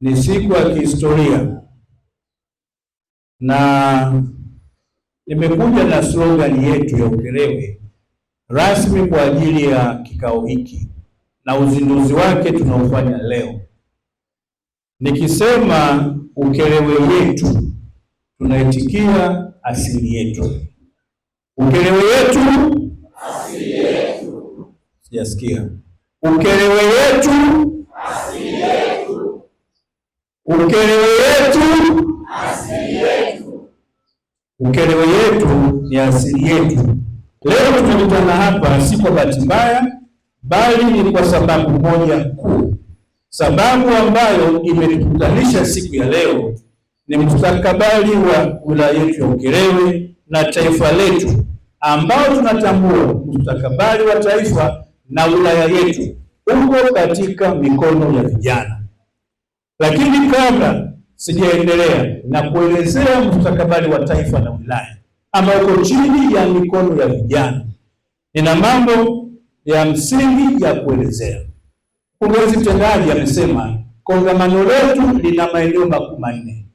Ni siku ya kihistoria na nimekuja na slogan yetu ya Ukerewe rasmi kwa ajili ya kikao hiki na uzinduzi wake tunaofanya leo. Nikisema Ukerewe yetu, tunaitikia asili yetu. Ukerewe yetu, asili yetu. Sijasikia. Ukerewe yetu, asili yetu. Ukerewe yetu, asili yetu. Ukerewe yetu ni asili yetu. Leo tumekutana hapa si kwa bahati mbaya, bali ni kwa sababu moja kuu. Sababu ambayo imetukutanisha siku ya leo ni mustakabali wa wilaya yetu ya Ukerewe na taifa letu, ambao tunatambua mustakabali wa taifa na wilaya yetu uko katika mikono ya vijana. Lakini kabla sijaendelea na kuelezea mustakabali wa taifa na wilaya ambao uko chini ya mikono ya vijana, nina mambo ya msingi ya kuelezea. Mkurugenzi mtendaji amesema kongamano letu lina maeneo makuu manne.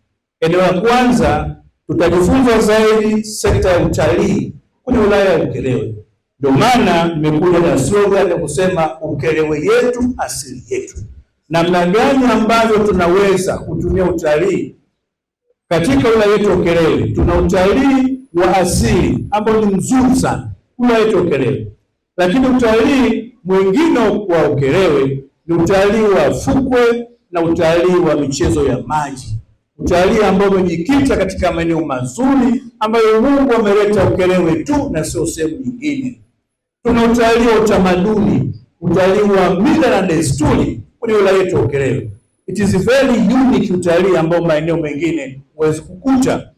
Eneo la kwanza, tutajifunza zaidi sekta ya utalii kwenye wilaya ya Ukerewe. Ndio maana nimekuja na slogan ya kusema Ukerewe yetu, asili yetu. Namna gani ambavyo tunaweza kutumia utalii katika wilaya yetu ya Ukerewe. Tuna utalii wa asili ambao ni mzuri sana wilaya yetu ya Ukerewe, lakini utalii mwingine wa Ukerewe ni utalii wa fukwe na utalii wa michezo ya maji, utalii ambao umejikita katika maeneo mazuri ambayo Mungu ameleta Ukerewe tu na sio sehemu nyingine. Tuna utalii wa utamaduni, utalii wa mila na desturi kwenye wilaya yetu ya Ukerewe. It is very unique utalii ambao maeneo mengine huwezi kukuta,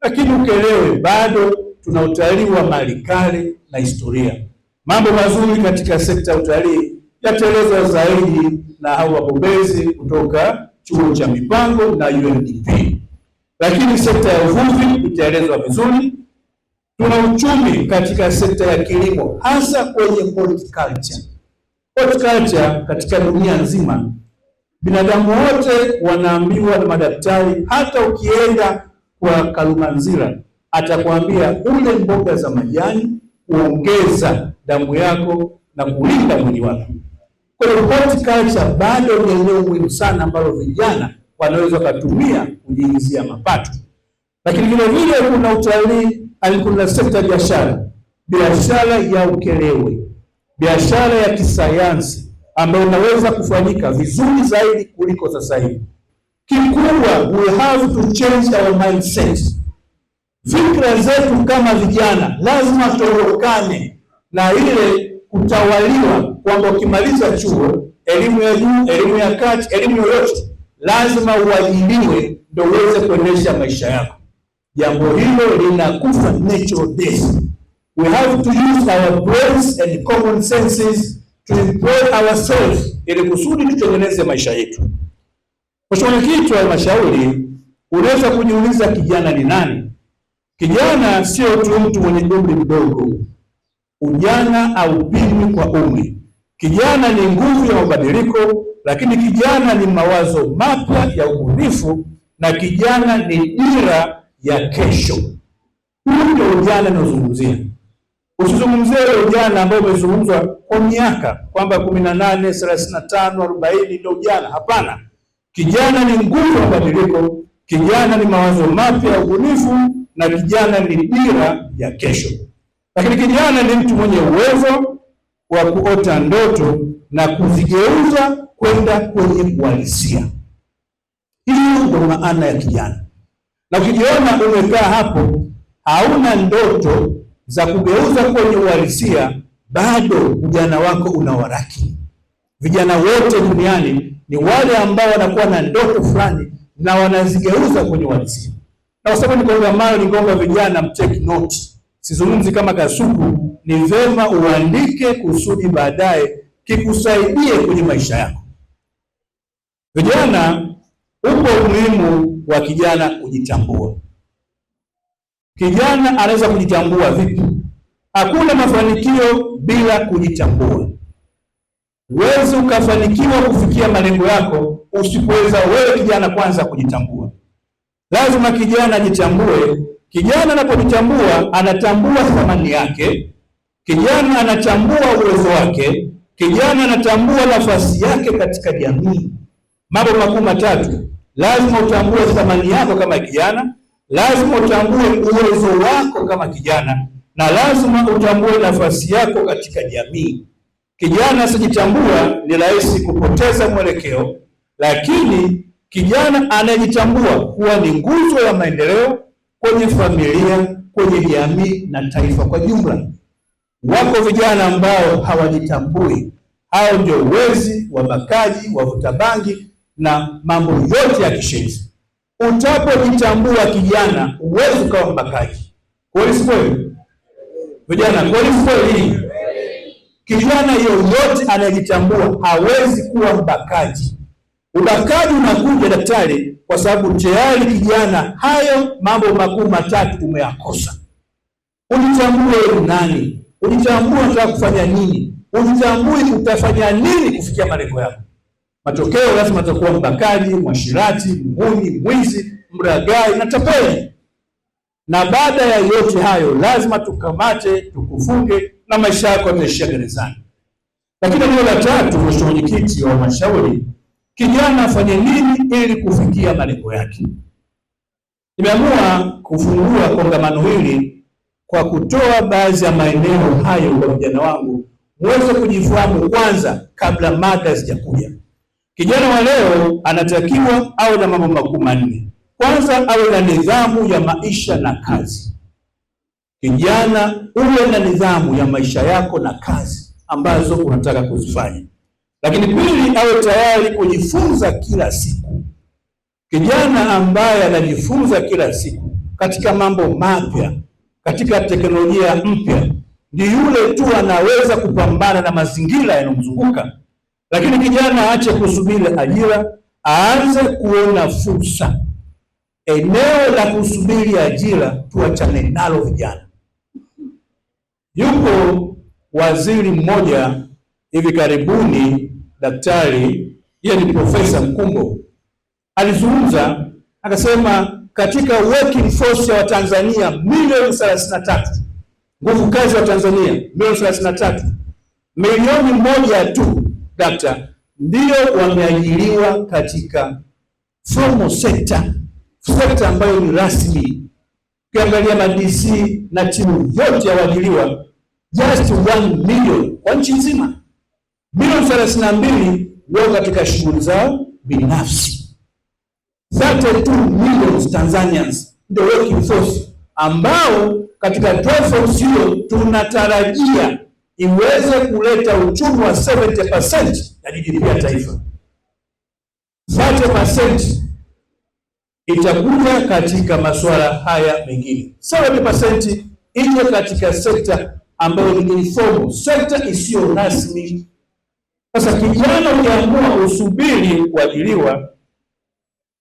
lakini Ukerewe bado tuna utalii wa mali kale na historia. Mambo mazuri katika sekta ya utalii yataelezwa zaidi na hao wabobezi kutoka chuo cha mipango na UNDP. Lakini sekta ya uvuvi itaelezwa vizuri. Tuna uchumi katika sekta ya kilimo, hasa kwenye horticulture. Horticulture katika dunia nzima, binadamu wote wanaambiwa na madaktari, hata ukienda kwa Kalumanzira atakwambia ule mboga za majani kuongeza damu yako na kulinda mwili wako. Kwa hiyo horticulture bado ni eneo muhimu sana ambalo vijana wanaweza kutumia kujiingizia mapato. Lakini vile vile kuna utalii, kuna sekta ya biashara, biashara ya Ukerewe, biashara ya kisayansi ambayo inaweza kufanyika vizuri zaidi kuliko sasa hivi. Kikubwa, we have to change our mindset. Fikra zetu kama vijana lazima tuondokane na ile kutawaliwa kwamba ukimaliza chuo, elimu ya juu, elimu ya kati, elimu yoyote lazima uajiriwe ndio uweze kuendesha maisha yako. Jambo hilo linakufa natural death. We have to use our brains and common senses to employ ourselves ili kusudi tutengeneze maisha yetu. Mheshimiwa Mwenyekiti wa Halmashauri, unaweza kujiuliza kijana ni nani? Kijana sio tu mtu mwenye umri mdogo. Ujana haupimwi kwa umri. Kijana ni nguvu ya mabadiliko, lakini kijana ni mawazo mapya ya ubunifu, na kijana ni dira ya kesho. Huo ndio ujana unaozungumzia. Usizungumzie ujana ambao umezungumzwa kwa miaka kwamba 18, 35, 40 ndio ujana. Hapana. Kijana ni nguvu ya mabadiliko, kijana ni mawazo mapya ya ubunifu, na kijana ni dira ya kesho. Lakini kijana ni mtu mwenye uwezo wa kuota ndoto na kuzigeuza kwenda kwenye uhalisia. Hiyo ndio maana ya kijana. Na ukijiona umekaa hapo hauna ndoto za kugeuza kwenye uhalisia, bado ujana wako unawaraki. Vijana wote duniani ni wale ambao wanakuwa na ndoto fulani na wanazigeuza kwenye uhalisia. Na kwa sababu ni kongamano, ningeomba vijana mtake note. Sizungumzi kama kasuku, ni vema uandike kusudi baadaye kikusaidie kwenye maisha yako. Vijana, upo umuhimu wa kijana kujitambua. Kijana anaweza kujitambua vipi? Hakuna mafanikio bila kujitambua. Huwezi ukafanikiwa kufikia malengo yako usipoweza wewe kijana kwanza kujitambua. Lazima kijana ajitambue. Kijana anapojitambua anatambua thamani yake, kijana anatambua uwezo wake, kijana anatambua nafasi yake katika jamii. Mambo makuu matatu: lazima utambue thamani yako kama kijana, lazima utambue uwezo wako kama kijana, na lazima utambue nafasi yako katika jamii. Kijana asijitambua ni rahisi kupoteza mwelekeo, lakini kijana anayejitambua huwa ni nguzo ya maendeleo kwenye familia, kwenye jamii na taifa kwa jumla. Wako vijana ambao hawajitambui. Hao ndio wezi, wabakaji, wavuta bangi na mambo yote ya kishenzi. Utapojitambua kijana, huwezi ukawa mbakaji. Kweli si kweli? Vijana, kweli si kweli? Kijana yoyote anayejitambua hawezi kuwa mbakaji. Ubakaji unakuja daktari, kwa sababu tayari kijana hayo mambo makuu matatu umeyakosa. Ujitambue nani? Ujitambue unataka kufanya nini? Ujitambue utafanya nini kufikia malengo yako. Matokeo lazima atakuwa mbakaji, mwashirati, mhuni, mwizi, mragai na tapeli. Na baada ya yote hayo lazima tukamate, tukufunge na maisha yako yameishia gerezani. Lakini eneo la tatu, Mheshimiwa Mwenyekiti wa Halmashauri, kijana afanye nini ili kufikia malengo yake? Nimeamua kufungua kongamano hili kwa kutoa baadhi ya maeneo hayo kwa vijana wangu muweze kujifahamu kwanza kabla mada zijakuja. Kijana wa leo anatakiwa awe na mambo makuu manne. Kwanza, awe na nidhamu ya maisha na kazi. Kijana uwe na nidhamu ya maisha yako na kazi ambazo unataka kuzifanya. Lakini pili, awe tayari kujifunza kila siku. Kijana ambaye anajifunza kila siku katika mambo mapya, katika teknolojia mpya, ndi yule tu anaweza kupambana na mazingira yanayomzunguka. Lakini kijana aache kusubiri ajira, aanze kuona fursa. Eneo la kusubiri ajira tuachane nalo vijana. Yupo waziri mmoja hivi karibuni, daktari, yeye ni Profesa Mkumbo, alizungumza akasema katika working force ya Watanzania milioni 33, nguvu kazi wa Tanzania milioni 33, milioni moja tu daktari ndio wameajiriwa katika formal sector, sekta ambayo ni rasmi. Ukiangalia ma-DC na timu yote ya waajiriwa just 1 million kwa nchi nzima. Milioni 32 wao katika shughuli zao binafsi. 32 million Tanzanians ndio working force ambao katika force hiyo tunatarajia iweze kuleta uchumi wa 70% ya GDP ya taifa. 30% itakuja katika masuala haya mengine. 70% ije katika sekta ambayo ni informal, sekta isiyo rasmi. Sasa kijana, ukiamua usubiri kuajiriwa,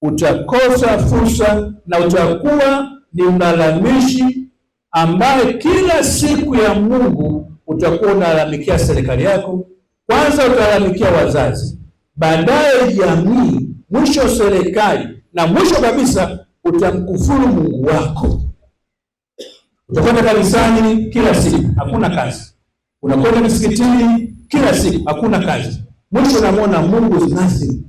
utakosa fursa na utakuwa ni mlalamishi ambaye kila siku ya Mungu utakuwa unalalamikia serikali yako. Kwanza utalalamikia wazazi, baadaye jamii, mwisho serikali, na mwisho kabisa utamkufuru Mungu wako. Utakwenda kanisani kila siku, hakuna kazi. Unakwenda msikitini kila siku, hakuna kazi. Mwisho unamwona Mungu is nothing.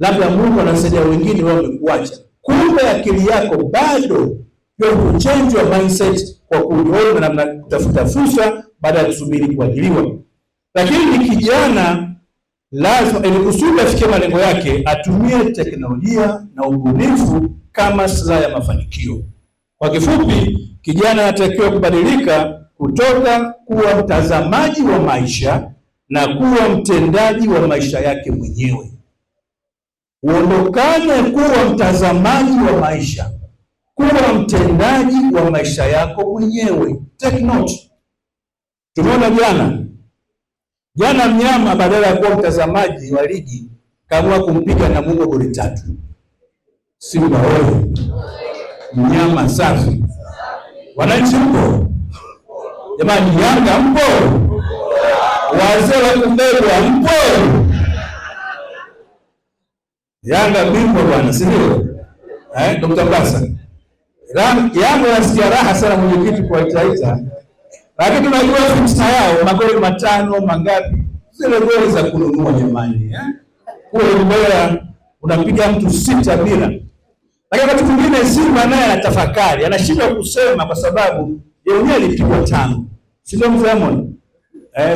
Labda Mungu anasaidia wengine, wao wamekuacha. Kumbe akili yako bado you change your mindset kwa kuona na kutafuta fursa baada ya kusubiri kuajiriwa. Lakini ni kijana lazima ili kusudi afikie malengo yake atumie teknolojia na ubunifu kama silaha ya mafanikio. Kwa kifupi, kijana anatakiwa kubadilika kutoka kuwa mtazamaji wa maisha na kuwa mtendaji wa maisha yake mwenyewe. Uondokane kuwa mtazamaji wa maisha, kuwa mtendaji wa maisha yako mwenyewe. Take note. Tumeona jana mnyama badala ya kuwa mtazamaji wa ligi kaamua kumpiga Namungo goli 3. Simba oye! Mnyama safi. Wananchi mpo? Jamani, Yanga mpo? Wazee wa kubebwa mpo? Yanga bingwa bwana, si ndio? Dr. Mbassa. Yanga nasikia raha sana mwenyekiti kuwaita. Lakini tunajua fursa yao magoli 5 mangapi? Zile goli za kununua jamani, Kule Mbeya unapiga mtu 6 bila. Lakini wakati mwingine Simba naye anatafakari, anashindwa kusema kwa sababu yeye alipigwa 5. Si ndio mfahamu?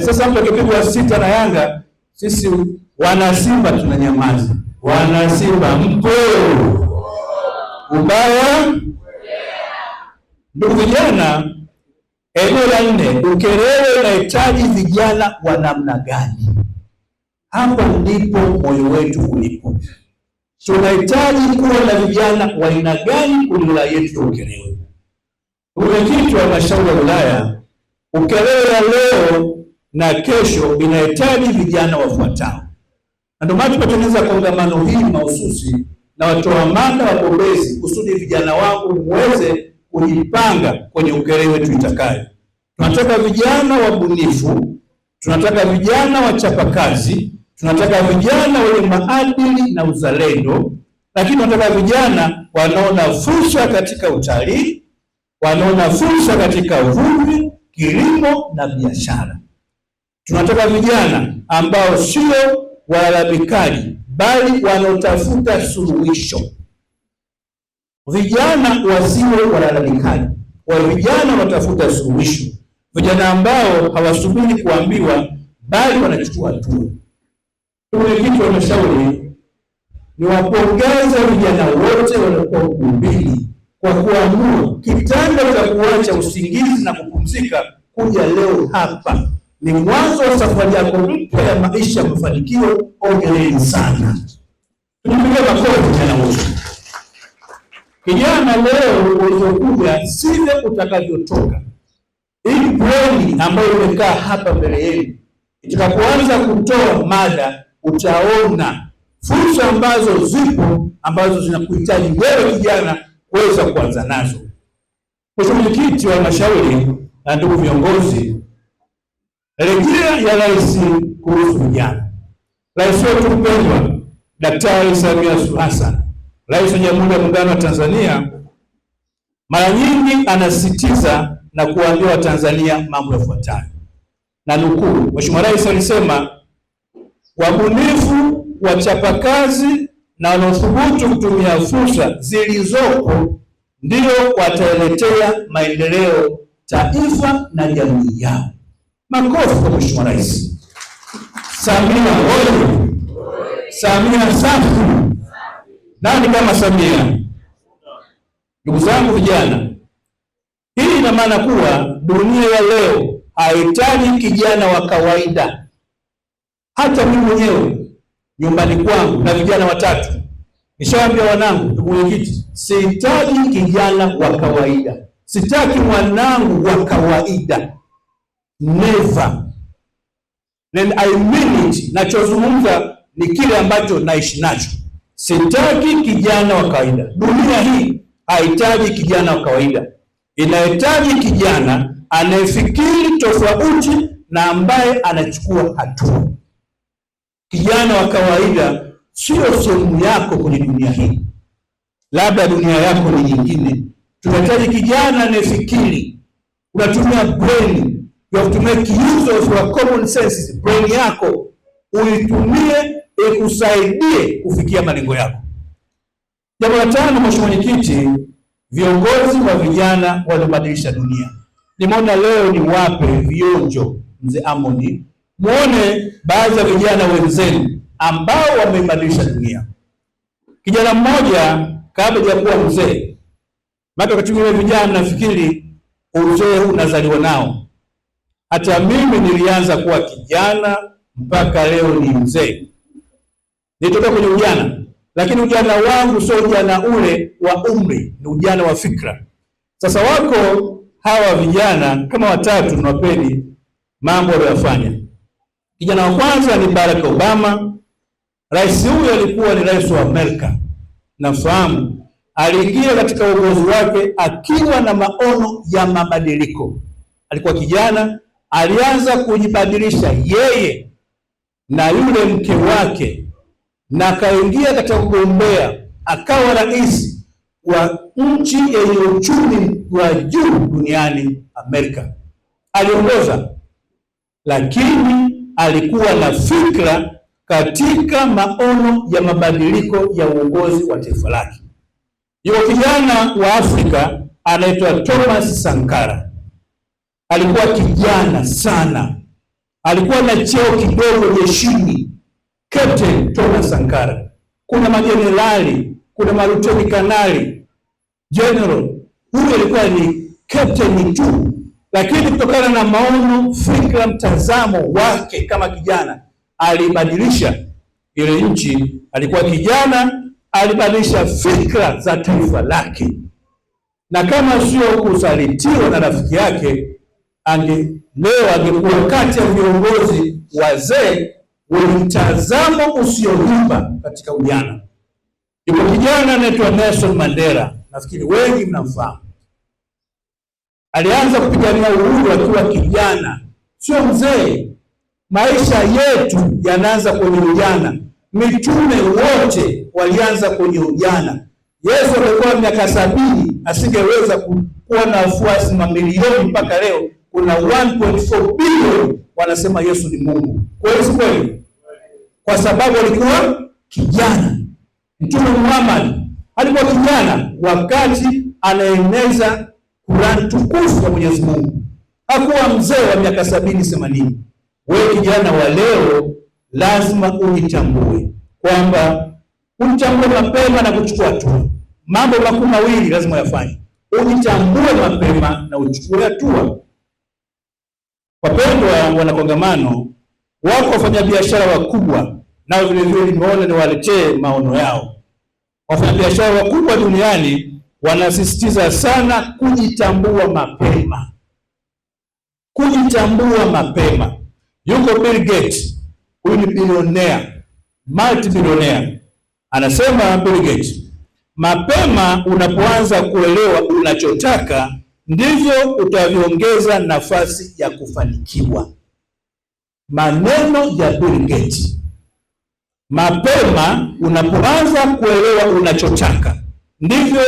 Sasa mtu akipigwa 6 na Yanga, sisi wana Simba tunanyamaza. Wana Simba mpo? Ubaya? Ndugu vijana, eneo la 4, Ukerewe unahitaji vijana wa namna gani? Hapo ndipo moyo wetu ulipo. Tunahitaji kuwa na vijana wa aina gani kwenye wilaya yetu ya Ukerewe? Mwenyekiti wa halmashauri ya wilaya, Ukerewe ya leo na kesho inahitaji vijana wafuatao. Na ndio maana tumetengeneza kongamano hili mahususi na watoa mada wagombezi kusudi vijana wangu muweze kujipanga kwenye Ukerewe wetu itakayo. Tunataka vijana wabunifu, tunataka vijana wachapakazi, tunataka vijana wenye maadili na uzalendo, lakini tunataka vijana wanaona fursa katika utalii, wanaona fursa katika uvuvi, kilimo na biashara. Tunataka vijana ambao sio walalamikaji bali wanaotafuta suluhisho. Vijana wasiwe walalamikaji, vijana watafuta suluhisho. Vijana ambao hawasubiri kuambiwa bali wanachukua hatua. Mwenyekiti wa halmashauri, niwapongeze vijana wote waliokuwa ukumbini kwa kuamua kitanda cha kuacha usingizi na kupumzika kuja leo hapa. Ni mwanzo wa safari yako mpya ya maisha ya mafanikio. Hongereni sana. Tunapiga makofi vijana wote. Kijana, leo ulivyokuja sivyo utakavyotoka. Hii brand ambayo imekaa hapa mbele yenu, itakapoanza kutoa mada utaona fursa ambazo zipo ambazo zinakuhitaji wewe kijana kuweza kuanza nazo. Mheshimiwa Mwenyekiti wa halmashauri na ndugu viongozi, rejea ya Rais kuhusu vijana. Rais wetu mpendwa Daktari Samia Suluhu Hassan, Rais wa Jamhuri ya Muungano wa Tanzania, mara nyingi anasisitiza na kuambia Watanzania mambo yafuatayo. Na nukuu, Mheshimiwa Rais alisema, wabunifu, wachapakazi na wanaothubutu kutumia fursa zilizopo ndio wataletea maendeleo taifa na jamii yao. Makofi kwa Mheshimiwa Rais. Samia oye! Samia safi! Nani kama Samia? Ndugu zangu vijana, hii ina maana kuwa dunia ya leo haihitaji kijana wa kawaida. Hata mimi mwenyewe nyumbani kwangu na vijana 3 nishawaambia wanangu, ndugu mwenyekiti, sihitaji kijana wa kawaida, sitaki mwanangu wa kawaida. Never. And I mean it. Nachozungumza ni kile ambacho naishi nacho. Sitaki kijana wa kawaida. Dunia hii haihitaji kijana wa kawaida, inahitaji kijana anayefikiri tofauti na ambaye anachukua hatua. Kijana wa kawaida sio sehemu yako kwenye dunia hii, labda dunia yako ni nyingine. Tunahitaji kijana anayefikiri, unatumia brain. You have to make use of your common senses. Brain yako uitumie ikusaidie kufikia malengo yako. Jambo la 5, Mheshimiwa Mwenyekiti, viongozi wa vijana waliobadilisha dunia. Nimeona leo ni wape vionjo Mzee Amoni, muone baadhi ya vijana wenzenu ambao wamebadilisha dunia. Kijana mmoja kabla ya kuwa mzee, maana wakati mwingine vijana nafikiri uzee unazaliwa nao. Hata mimi nilianza kuwa kijana mpaka leo ni mzee. Nilitoka kwenye ujana, lakini ujana wangu sio ujana ule wa umri, ni ujana wa fikra. Sasa wako hawa vijana kama 3 tunawapeni mambo aliyofanya. Kijana wa kwanza ni Barack Obama. Rais huyu alikuwa ni rais wa Amerika. Nafahamu aliingia katika uongozi wake akiwa na maono ya mabadiliko. Alikuwa kijana, alianza kujibadilisha yeye na yule mke wake, na akaingia katika kugombea, akawa rais wa nchi yenye uchumi wa juu duniani, Amerika. Aliongoza, lakini alikuwa na fikra katika maono ya mabadiliko ya uongozi wa taifa lake. Yuko kijana wa Afrika anaitwa Thomas Sankara. Alikuwa kijana sana, alikuwa na cheo kidogo jeshini, Captain Thomas Sankara. Kuna majenerali, kuna maluteni kanali, general. Huyu alikuwa ni captain tu, lakini kutokana na maono, fikra, mtazamo wake kama kijana, alibadilisha ile nchi. Alikuwa kijana, alibadilisha fikra za taifa lake, na kama sio kusalitiwa na rafiki yake, leo angekuwa kati ya viongozi wazee wenye mtazamo usioyumba katika ujana. Yuko kijana anaitwa Nelson Mandela, nafikiri wengi mnamfahamu. Alianza kupigania uhuru akiwa kijana, sio mzee. Maisha yetu yanaanza kwenye ujana. Mitume wote walianza kwenye ujana. Yesu alikuwa miaka 70, asingeweza kuwa na wafuasi mamilioni. Mpaka leo kuna 1.4 bilioni wanasema Yesu ni Mungu. Kweli si kweli? Kwa sababu alikuwa kijana. Mtume Muhammad alikuwa kijana wakati anaeneza Qur'an tukufu ya Mwenyezi Mungu. Hakuwa mzee wa miaka 70, 80. Wewe kijana wa leo lazima ujitambue kwamba ujitambue mapema na kuchukua hatua. Mambo makuu mawili lazima yafanye: ujitambue mapema na uchukue hatua. Wapendwa wanakongamano, wako wafanyabiashara wakubwa, nao vile vile nimeona niwaletee maono yao. Wafanyabiashara wakubwa duniani wanasisitiza sana kujitambua mapema. Kujitambua mapema. Yuko Bill Gates, huyu ni bilionea, multi-billionaire. Anasema Bill Gates, mapema unapoanza kuelewa unachotaka, ndivyo utavyoongeza nafasi ya kufanikiwa. Maneno ya Bill Gates. Mapema unapoanza kuelewa unachotaka, ndivyo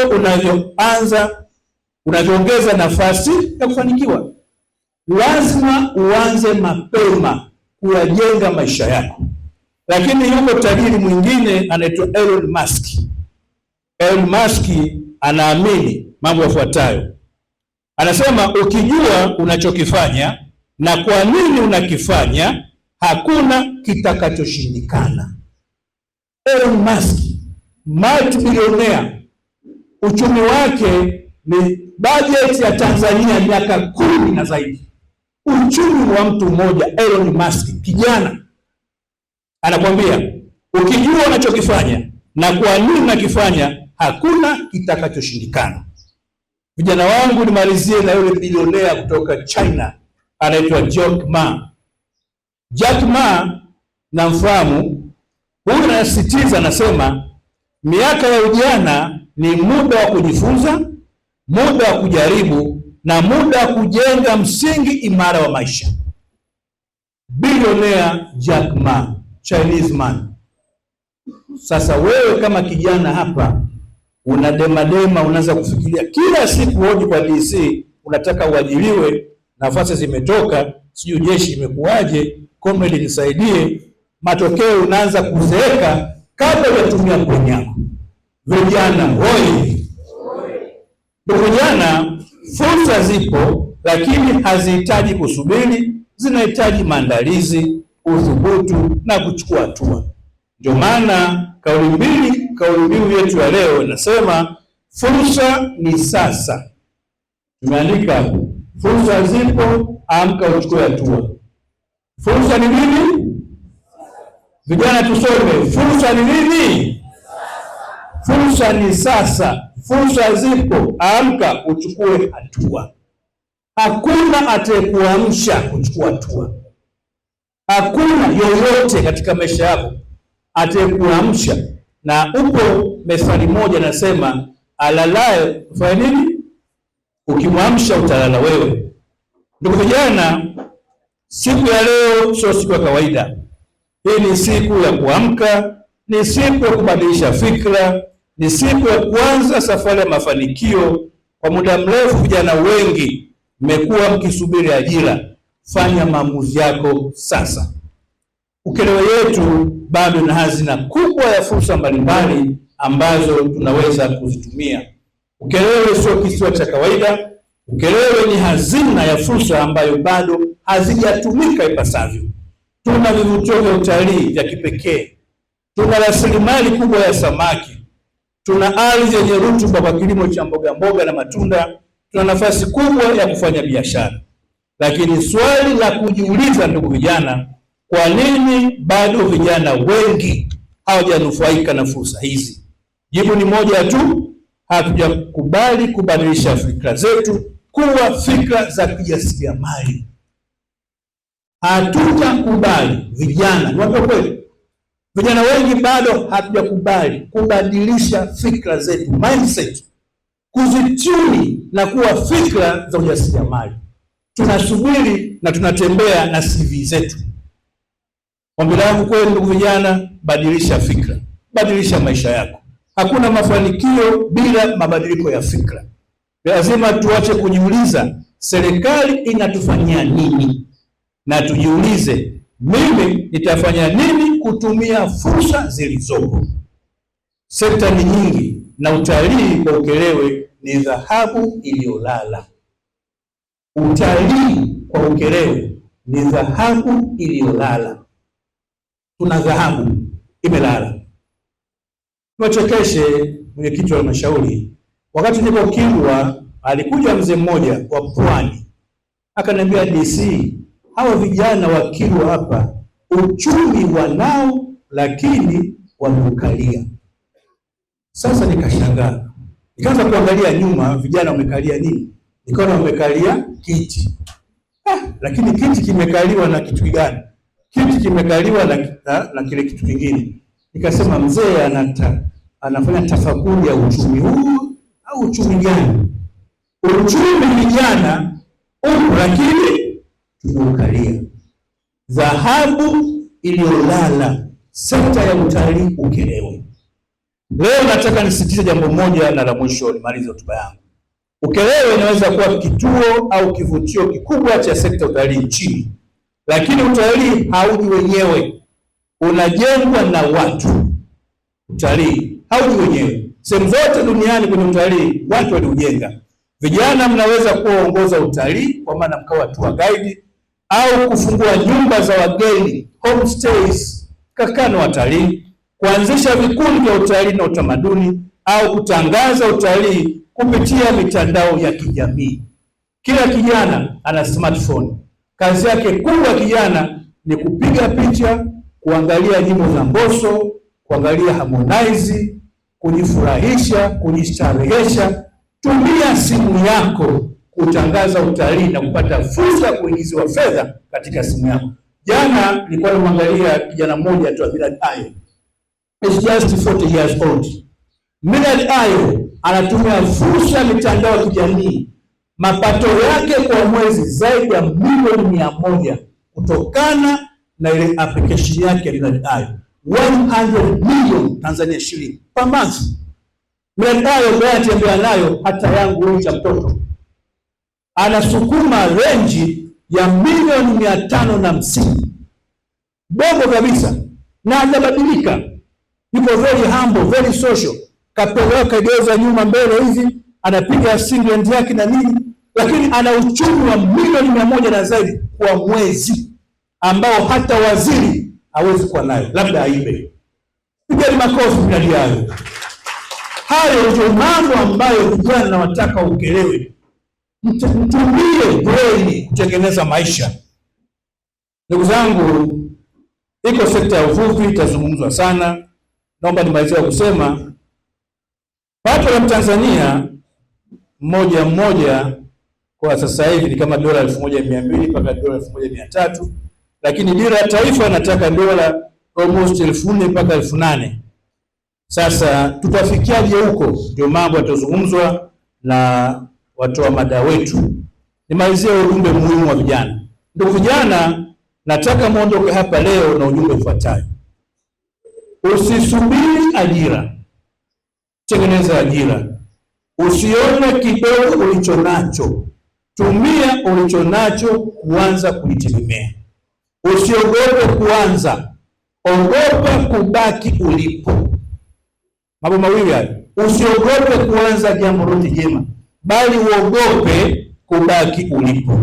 unavyoongeza nafasi ya kufanikiwa. Lazima uanze mapema kuyajenga maisha yako. Lakini yuko tajiri mwingine anaitwa Elon Musk. Elon Musk anaamini mambo yafuatayo. Anasema ukijua unachokifanya na kwa nini unakifanya, hakuna kitakachoshindikana. Elon Musk, multi-billionaire, uchumi wake ni bajeti ya Tanzania miaka 10 na zaidi. Uchumi wa mtu mmoja. Elon Musk, kijana, anakwambia ukijua unachokifanya na kwa nini unakifanya, hakuna kitakachoshindikana. Vijana wangu, nimalizie na yule bilionea kutoka China anaitwa Jack Ma. Jack Ma namfahamu. Huyu anasisitiza, anasema miaka ya ujana ni muda wa kujifunza, muda wa kujaribu na muda wa kujenga msingi imara wa maisha. Billionaire Jack Ma, Chinese man. Sasa wewe kama kijana hapa unademadema, unaanza kufikiria kila siku hoji kwa DC, unataka uajiriwe, nafasi zimetoka, sijui jeshi imekuaje, comrade nisaidie. Matokeo unaanza kuzeeka kabla hujatumia mboni yako. Vijana hoi! Vijana, fursa zipo, lakini hazihitaji kusubiri, zinahitaji maandalizi, uthubutu na kuchukua hatua. Ndio maana kauli mbiu yetu ya leo inasema fursa ni sasa. Tumeandika hapo, fursa zipo, amka uchukue hatua. Fursa ni nini? Vijana tusome, fursa ni nini? Fursa ni sasa. Fursa zipo, amka uchukue hatua. Hakuna atayekuamsha kuchukua hatua. Hakuna yoyote katika maisha yako atayekuamsha. Na upo methali moja nasema, alalaye fanya nini? Ukimwamsha utalala wewe. Ndugu vijana, Siku ya leo sio siku ya kawaida. Hii ni siku ya kuamka, ni siku ya kubadilisha fikra, ni siku ya kuanza safari ya mafanikio. Kwa muda mrefu vijana wengi mmekuwa mkisubiri ajira. Fanya maamuzi yako sasa. Ukerewe yetu bado na hazina kubwa ya fursa mbalimbali ambazo tunaweza kuzitumia. Ukerewe sio kisiwa cha kawaida. Ukerewe ni hazina ya fursa ambayo bado hazijatumika ipasavyo. Tuna vivutio vya utalii vya kipekee, tuna rasilimali kubwa ya samaki, tuna ardhi yenye rutuba kwa kilimo cha mboga mboga na matunda, tuna nafasi kubwa ya kufanya biashara. Lakini swali la kujiuliza, ndugu vijana, kwa nini bado vijana wengi hawajanufaika na fursa hizi? Jibu ni moja tu: hatujakubali kubadilisha fikra zetu kuwa fikra za kijasiriamali. Hatutakubali vijana, niwape kweli, vijana wengi bado hatujakubali kubadilisha fikra zetu, mindset, kuzituni na kuwa fikra za ujasiriamali. Tunasubiri na tunatembea na CV zetu. Ombi langu kwenu ndugu vijana, badilisha fikra, badilisha maisha yako. Hakuna mafanikio bila mabadiliko ya fikra. Lazima tuache kujiuliza serikali inatufanyia nini, na tujiulize mimi nitafanya nini kutumia fursa zilizopo. Sekta ni nyingi na utalii kwa Ukerewe ni dhahabu iliyolala. Utalii kwa Ukerewe ni dhahabu iliyolala. Tuna dhahabu imelala. Tuwachekeshe mwenyekiti wa halmashauri. Wakati niko Kilwa, alikuja mzee mmoja wa Pwani akaniambia, DC, hawa vijana wa Kilwa hapa uchumi wanao, lakini wameukalia. Sasa nikashangaa, nikaanza kuangalia nyuma, vijana wamekalia nini? Nikaona wamekalia kiti. Lakini kiti kimekaliwa na kitu gani? Kiti kimekaliwa na kile kitu kingine. Nikasema mzee anafanya tafakuri ya uchumi huu au uchumi gani? Uchumi vijana upo, lakini tumeukalia. Dhahabu iliyolala, sekta ya utalii Ukerewe. Leo nataka nisitize jambo moja na la mwisho, nimalize hotuba yangu. Ukerewe inaweza kuwa kituo au kivutio kikubwa cha sekta ya utalii nchini, lakini utalii hauji wenyewe, unajengwa na watu. Utalii hauji wenyewe. Sehemu zote duniani kwenye utalii watu waliujenga. Vijana mnaweza kuongoza utalii kwa maana mkawa tour guide au kufungua nyumba za wageni, homestays, kakano watalii, kuanzisha vikundi vya utalii na utamaduni, au kutangaza utalii kupitia mitandao ya kijamii. Kila kijana ana smartphone. Kazi yake kubwa kijana ni kupiga picha, kuangalia nyimbo za Mbosso, kuangalia Harmonize, kujifurahisha, kujistarehesha. Tumia simu yako kutangaza utalii na kupata fursa ya kuingiziwa fedha katika simu yako. Jana nilikuwa namwangalia kijana mmoja tu, Millard Ayo. He's just 40 years old. Millard Ayo anatumia fursa ya mitandao ya kijamii. Mapato yake kwa mwezi zaidi ya milioni 100 kutokana na ile application yake ya Millard Ayo. 100 million Tanzania shilling per month. Millard Ayo ndio anatembea nayo, hata yangu huyu cha mtoto anasukuma renji ya milioni 550. Bongo kabisa, na hajabadilika. Yuko very humble, very social. Kapelo kageuza nyuma mbele hivi, anapiga singlet yake na nini, lakini ana uchumi wa milioni 100 na zaidi kwa mwezi, ambao hata waziri hawezi kuwa nayo, labda aibe. Pigeni makofi Millard Ayo. Hayo ndio mambo ambayo vijana wataka Ukerewe. Mtumie brain kutengeneza maisha. Ndugu zangu, iko sekta ya uvuvi itazungumzwa sana. Naomba nimalizie kusema pato la Tanzania mmoja kwa sasa hivi ni kama dola 1200 mpaka dola 1300, lakini dira ya taifa inataka dola almost 4000 mpaka 8000. Sasa tutafikiaje huko? Ndio mambo yatazungumzwa na watoa mada wetu. Nimalizie ujumbe muhimu wa vijana. Ndugu vijana, nataka muondoke hapa leo na ujumbe ufuatayo: usisubiri ajira, tengeneza ajira. Usione kidogo ulicho nacho, tumia ulicho nacho kuanza kujitegemea. Usiogope kuanza, ogopa kubaki ulipo. Mambo mawili hayo. Usiogope kuanza jambo lolote jema, bali uogope kubaki ulipo.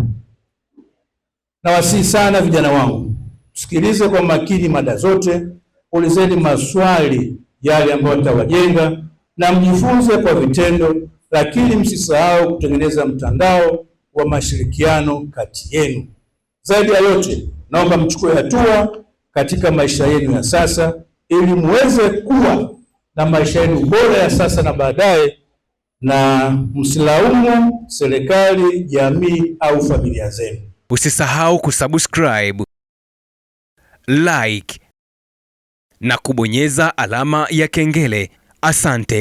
Nawasihi sana vijana wangu, sikilize kwa makini mada zote, ulizeni maswali yale ambayo yatawajenga na mjifunze kwa vitendo, lakini msisahau kutengeneza mtandao wa mashirikiano kati yenu. Zaidi ya yote, naomba mchukue hatua katika maisha yenu ya sasa ili muweze kuwa na maisha yenu bora ya sasa na baadaye, na msilaumu serikali, jamii au familia zenu. Usisahau kusubscribe, like na kubonyeza alama ya kengele. Asante.